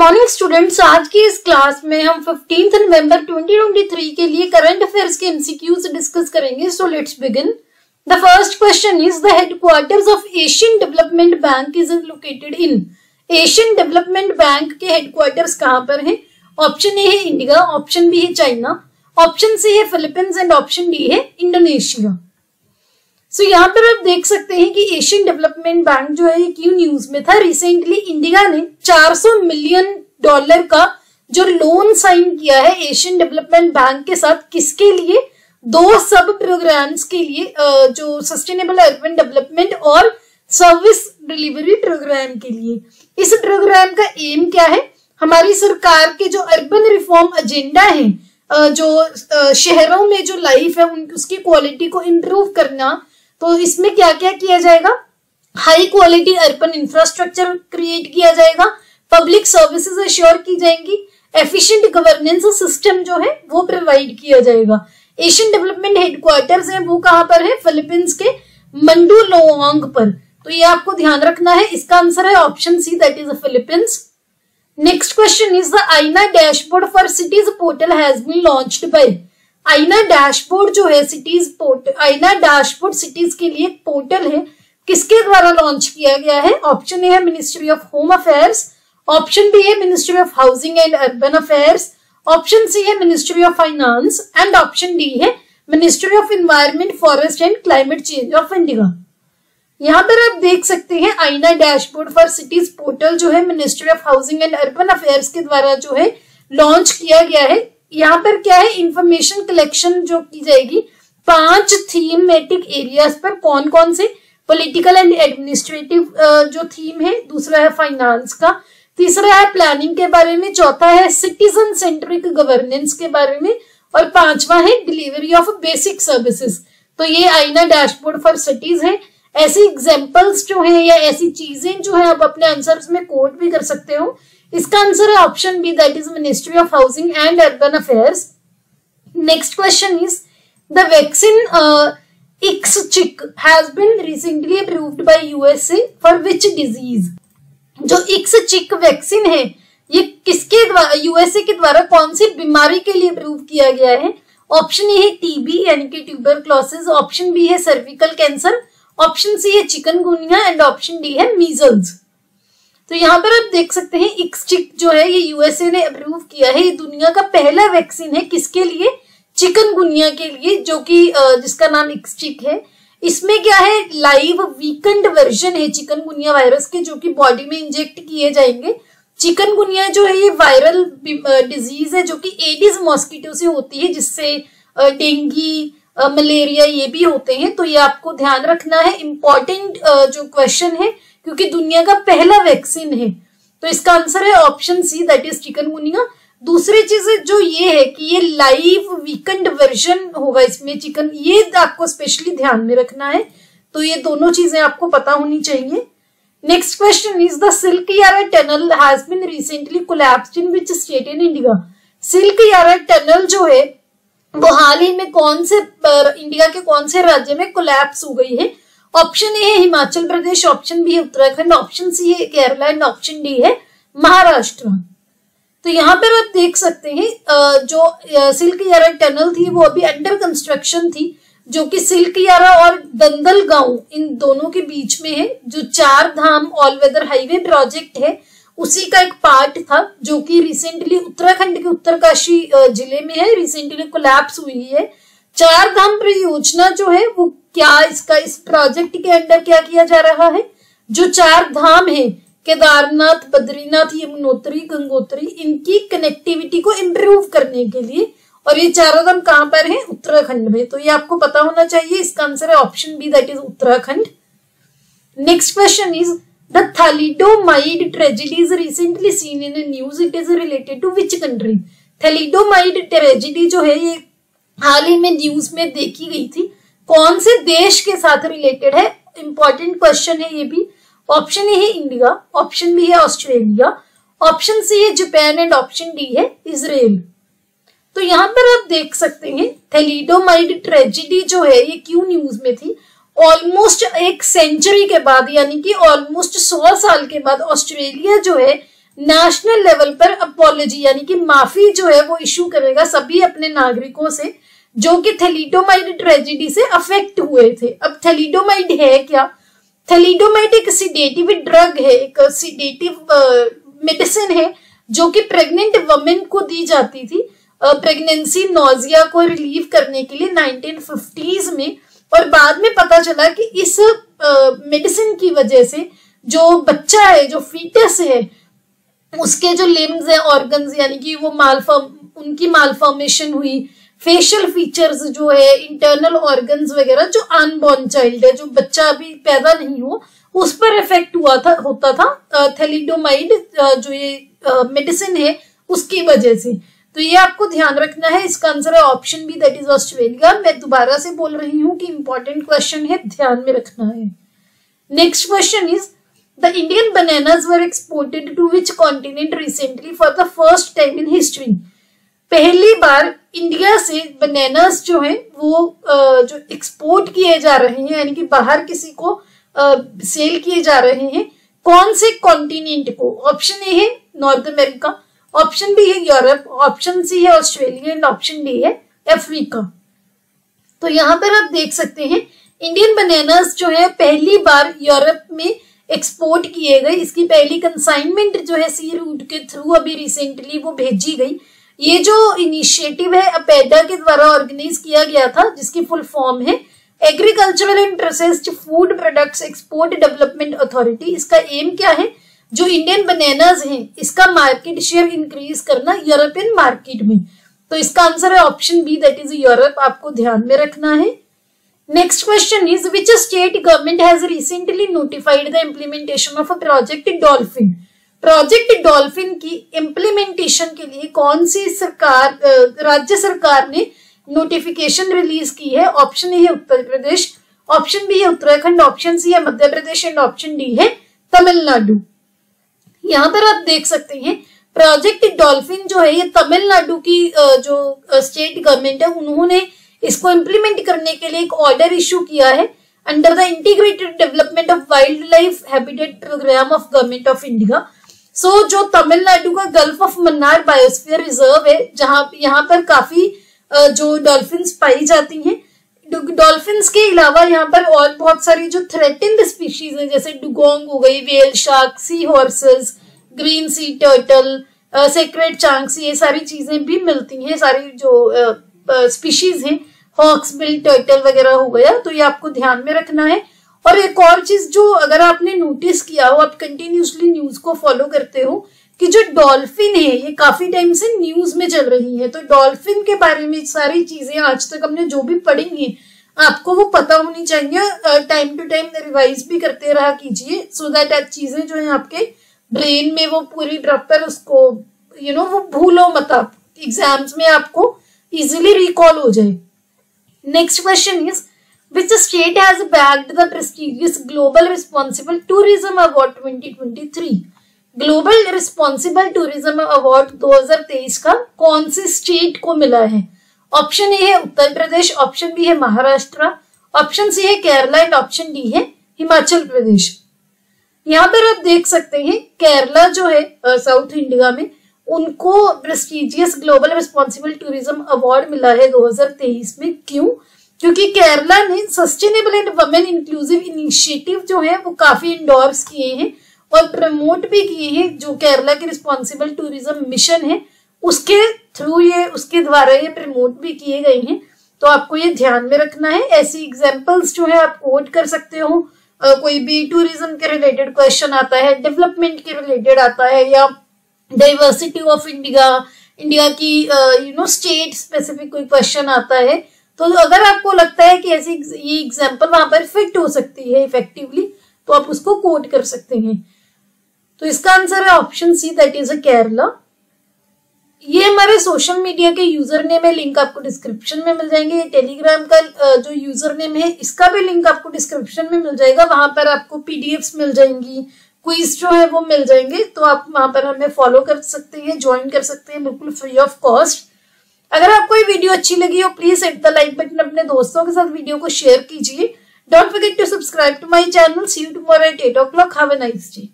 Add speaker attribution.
Speaker 1: Morning students, आज की इस क्लास में हम 15 नवंबर 2023 के लिए करंट अफेयर्स के एमसीक्यूज डिस्कस करेंगे। So let's begin. The first question is the headquarters of Asian development bank is located in. Asian development bank के हेडक्वार्टर्स कहां पर हैं? ऑप्शन ए है इंडिया, ऑप्शन बी है चाइना, ऑप्शन सी है Philippines and option D है Indonesia. सो यहाँ पर आप देख सकते हैं कि एशियन डेवलपमेंट बैंक जो है ये क्यों न्यूज में था। रिसेंटली इंडिया ने $400 मिलियन का जो लोन साइन किया है एशियन डेवलपमेंट बैंक के साथ, किसके लिए? 2 सब प्रोग्राम्स के लिए, जो सस्टेनेबल अर्बन डेवलपमेंट और सर्विस डिलीवरी प्रोग्राम के लिए। इस प्रोग्राम का एम क्या है? हमारी सरकार के जो अर्बन रिफॉर्म एजेंडा है, जो शहरों में जो लाइफ है उसकी क्वालिटी को इम्प्रूव करना। तो इसमें क्या क्या किया जाएगा? High quality urban infrastructure create किया जाएगा, पब्लिक सर्विसेज अश्योर की जाएंगी, एफिशिएंट गवर्नेंस सिस्टम जो है वो प्रोवाइड किया जाएगा। एशियन डेवलपमेंट हेडक्वार्टर्स है वो कहां पर है? फिलीपींस के मंडुलोंग पर। तो ये आपको ध्यान रखना है। इसका आंसर है option C, that is Philippines. Next question is the AAINA dashboard for cities portal has been launched by. AAINA dashboard जो है cities portal, AAINA dashboard cities के लिए एक पोर्टल है, किसके द्वारा लॉन्च किया गया है? ऑप्शन ए है ministry of home affairs, option B है ministry of housing and urban affairs, option C है ministry of finance and option D है ministry of environment, forest and climate change of India. यहाँ पर आप देख सकते हैं आईना डैशबोर्ड फॉर सिटीज पोर्टल जो है ministry of housing and urban affairs के द्वारा जो है लॉन्च किया गया है। यहाँ पर क्या है? इंफॉर्मेशन कलेक्शन जो की जाएगी 5 थीमेटिक एरियाज पर। कौन कौन से? पॉलिटिकल एंड एडमिनिस्ट्रेटिव जो थीम है, दूसरा है फाइनेंस का, तीसरा है प्लानिंग के बारे में, चौथा है सिटीजन सेंट्रिक गवर्नेंस के बारे में, और 5वां है डिलीवरी ऑफ बेसिक सर्विसेज। तो ये आईना डैशबोर्ड फॉर सिटीज है। ऐसी एग्जाम्पल्स जो है या ऐसी चीजें जो है आप अपने आंसर्स में कोट भी कर सकते हो। इसका आंसर है option B, that is ministry of housing and urban affairs. Next question is the vaccine IXCHIQ has been recently approved by USA for which disease. जो IXCHIQ वैक्सीन है ये किसके द्वारा, USA के द्वारा कौन सी बीमारी के लिए अप्रूव किया गया है? ऑप्शन ए है टीबी यानी कि ट्यूबरक्लोसिस, ऑप्शन बी है सर्विकल कैंसर, ऑप्शन सी है चिकनगुनिया एंड ऑप्शन डी है मीजल्स। तो यहाँ पर आप देख सकते हैं IXCHIQ जो है ये USA ने अप्रूव किया है। ये दुनिया का पहला वैक्सीन है, किसके लिए? चिकनगुनिया के लिए, जो कि जिसका नाम IXCHIQ है। इसमें क्या है? लाइव वीकेंड वर्जन है चिकनगुनिया वायरस के, जो कि बॉडी में इंजेक्ट किए जाएंगे। चिकनगुनिया जो है ये वायरल डिजीज है जो कि एडिस मॉस्किटो से होती है, जिससे डेंगी, मलेरिया ये भी होते हैं। तो ये आपको ध्यान रखना है, इंपॉर्टेंट जो क्वेश्चन है, क्योंकि दुनिया का पहला वैक्सीन है। तो इसका आंसर है option C, that is chikungunya. दूसरी चीज जो ये है कि ये लाइव वीकेंड वर्जन होगा इसमें चिकन, ये आपको स्पेशली ध्यान में रखना है। तो ये दोनों चीजें आपको पता होनी चाहिए। Next question is the Silkyara tunnel has been recently collapsed in which state in India. Silkyara tunnel जो है वो हाल ही में कौन से इंडिया के कौन से राज्य में कोलैप्स हो गई है? ऑप्शन ए है हिमाचल प्रदेश, ऑप्शन बी है उत्तराखंड, ऑप्शन सी है केरला एंड ऑप्शन डी है महाराष्ट्र। तो यहाँ पर आप देख सकते हैं जो सिल्क यारा टनल थी वो अभी अंडर कंस्ट्रक्शन थी, जो कि सिल्क यारा और दंदल गांव इन दोनों के बीच में है। जो 4 धाम ऑल वेदर हाईवे प्रोजेक्ट है उसी का एक पार्ट था, जो कि रिसेंटली उत्तराखंड के उत्तरकाशी जिले में है, रिसेंटली कोलैप्स हुई है। 4 धाम परियोजना जो है वो क्या, इसका इस प्रोजेक्ट के अंडर क्या किया जा रहा है? जो 4 धाम है केदारनाथ, बद्रीनाथ, यमुनोत्री, गंगोत्री, इनकी कनेक्टिविटी को इम्प्रूव करने के लिए, और ये 4 धाम कहां पर है? उत्तराखंड में। तो ये आपको पता होना चाहिए। इसका आंसर है option B, that is Uttarakhand. Next question is the thalidomide tragedy is recently seen in news, it is related to which country. Thalidomide tragedy जो है ये हाल ही में न्यूज में देखी गई थी, कौन से देश के साथ रिलेटेड है? इंपॉर्टेंट क्वेश्चन है ये भी। ऑप्शन ए है इंडिया, ऑप्शन बी है ऑस्ट्रेलिया, ऑप्शन सी है जापान एंड ऑप्शन डी है इजराइल। तो यहाँ पर आप देख सकते हैं थैलिडोमाइड ट्रेजेडी जो है ये क्यों न्यूज में थी? ऑलमोस्ट 1 सेंचुरी के बाद, यानी कि ऑलमोस्ट 100 साल के बाद ऑस्ट्रेलिया जो है नेशनल लेवल पर अपॉलॉजी यानी कि माफी जो है वो इशू करेगा सभी अपने नागरिकों से जो कि थैलिडोमाइड ट्रेजेडी से अफेक्ट हुए थे। अब थैलिडोमाइड है क्या? थैलिडोमाइड एक सिडेटिव ड्रग है, एक सिडेटिव मेडिसिन है जो कि प्रेग्नेंट वुमेन को दी जाती थी प्रेगनेंसी नोजिया को रिलीव करने के लिए 1950s में। और बाद में पता चला कि इस मेडिसिन की वजह से जो बच्चा है, जो फीटस है, उसके जो लिम्स है, ऑर्गन्स यानी कि वो उनकी मालफॉर्मेशन हुई, फेशियल फीचर्स जो है, इंटरनल ऑर्गन्स वगैरह, जो अनबॉर्न चाइल्ड है, जो बच्चा अभी पैदा नहीं हुआ, उस पर इफेक्ट होता था थैलिडोमाइड जो ये मेडिसिन है उसकी वजह से। तो ये आपको ध्यान रखना है। इसका आंसर है option B, that is Australia. मैं दोबारा से बोल रही हूँ कि इंपॉर्टेंट क्वेश्चन है, ध्यान में रखना है। Next question is the Indian bananas were exported to which continent recently for the first time in history. पहली बार इंडिया से बनानास जो है वो जो एक्सपोर्ट किए जा रहे हैं यानी कि बाहर किसी को सेल किए जा रहे हैं, कौन से कॉन्टिनेंट को? ऑप्शन ए है नॉर्थ अमेरिका, ऑप्शन बी है यूरोप, ऑप्शन सी है ऑस्ट्रेलिया एंड ऑप्शन डी है अफ्रीका। तो यहाँ पर आप देख सकते हैं इंडियन बनानास जो है पहली बार यूरोप में एक्सपोर्ट किए गए। इसकी पहली कंसाइनमेंट जो है सी रूट के थ्रू अभी रिसेंटली वो भेजी गई। ये जो इनिशिएटिव है अपेडा के द्वारा ऑर्गेनाइज किया गया था, जिसकी फुल फॉर्म है agricultural and processed food products export development authority. इसका एम क्या है? जो इंडियन बनानास हैं इसका मार्केट शेयर इंक्रीज करना यूरोपियन मार्केट में। तो इसका आंसर है option B, that is Europe. आपको ध्यान में रखना है। Next question is which state government has recently notified the implementation of a project dolphin. Project dolphin की इम्प्लीमेंटेशन के लिए कौन सी सरकार राज्य सरकार ने नोटिफिकेशन रिलीज की है? ऑप्शन ए है उत्तर प्रदेश, ऑप्शन बी है उत्तराखंड, ऑप्शन सी है Madhya Pradesh and option D है तमिलनाडु। यहाँ पर आप देख सकते हैं प्रोजेक्ट डॉल्फिन जो है ये तमिलनाडु की जो स्टेट गवर्नमेंट है उन्होंने इसको इम्प्लीमेंट करने के लिए एक ऑर्डर इशू किया है under the integrated development of wildlife habitat programme of government of India. So जो तमिलनाडु का Gulf of Mannar biosphere reserve है, जहां यहाँ पर काफी जो डॉल्फिन्स पाई जाती हैं। डॉल्फिन्स के अलावा यहाँ पर और बहुत सारी जो थ्रेटेंड स्पीशीज है जैसे डुगोंग हो गई, whale shark, sea horses, green sea turtle, sacred chanks, ये सारी चीजें भी मिलती हैं। सारी जो स्पीशीज हैं, हॉक्स बिल टर्टल वगैरह हो गया, तो ये आपको ध्यान में रखना है। और एक और चीज जो अगर आपने नोटिस किया हो, आप कंटिन्यूसली न्यूज को फॉलो करते हो, कि जो डॉल्फिन है ये काफी टाइम से न्यूज में चल रही है। तो डॉल्फिन के बारे में सारी चीजें आज तक हमने जो भी पढ़ी हैं आपको वो पता होनी चाहिए। टाइम टू टाइम रिवाइज भी करते रहा कीजिए, सो दैट चीजें जो है आपके ब्रेन में वो पूरी प्रॉपर उसको वो भूलो मत, आप एग्जाम्स में आपको इजिली रिकॉल हो जाए। Next question is which state has bagged the prestigious Global Responsible Tourism Award 2023? Global responsible tourism award 2023 का कौन सी स्टेट को मिला है? ऑप्शन ए है उत्तर प्रदेश, ऑप्शन बी है महाराष्ट्र, ऑप्शन सी है केरला एंड ऑप्शन डी है हिमाचल प्रदेश। यहाँ पर आप देख सकते हैं केरला जो है साउथ इंडिया में, उनको prestigious global responsible tourism award मिला है 2023 में। क्यों? क्योंकि केरला ने sustainable and women inclusive initiative जो है वो काफी इंडोर्स किए हैं और प्रमोट भी किए हैं। जो केरला के रिस्पॉन्सिबल टूरिज्म मिशन है उसके थ्रू उसके द्वारा ये प्रमोट भी किए गए हैं। तो आपको ये ध्यान में रखना है। ऐसी एग्जांपल्स जो है आप कोट कर सकते हो। कोई भी टूरिज्म के रिलेटेड क्वेश्चन आता है, डेवलपमेंट के रिलेटेड आता है, या डाइवर्सिटी ऑफ इंडिया की स्टेट स्पेसिफिक कोई क्वेश्चन आता है, तो अगर आपको लगता है कि ऐसी ये एग्जांपल वहां पर फिट हो सकती है इफेक्टिवली, तो आप उसको कोट कर सकते हैं। तो इसका आंसर है option C, that is Kerala. ये हमारे सोशल मीडिया के यूजर नेम है, लिंक आपको डिस्क्रिप्शन में मिल जाएंगे। ये टेलीग्राम का जो यूजर नेम है इसका भी लिंक आपको डिस्क्रिप्शन में मिल जाएगा। वहां पर आपको पीडीएफ्स मिल जाएंगी, क्विज जो है वो मिल जाएंगे, तो आप वहां पर हमें फॉलो कर सकते हैं, ज्वाइन कर सकते हैं, बिल्कुल फ्री ऑफ कॉस्ट। अगर आपको ये वीडियो अच्छी लगी हो please hit the like button, अपने दोस्तों के साथ वीडियो को शेयर कीजिए। Don't forget to subscribe to my channel. See you tomorrow at 8 o'clock। Have a nice day.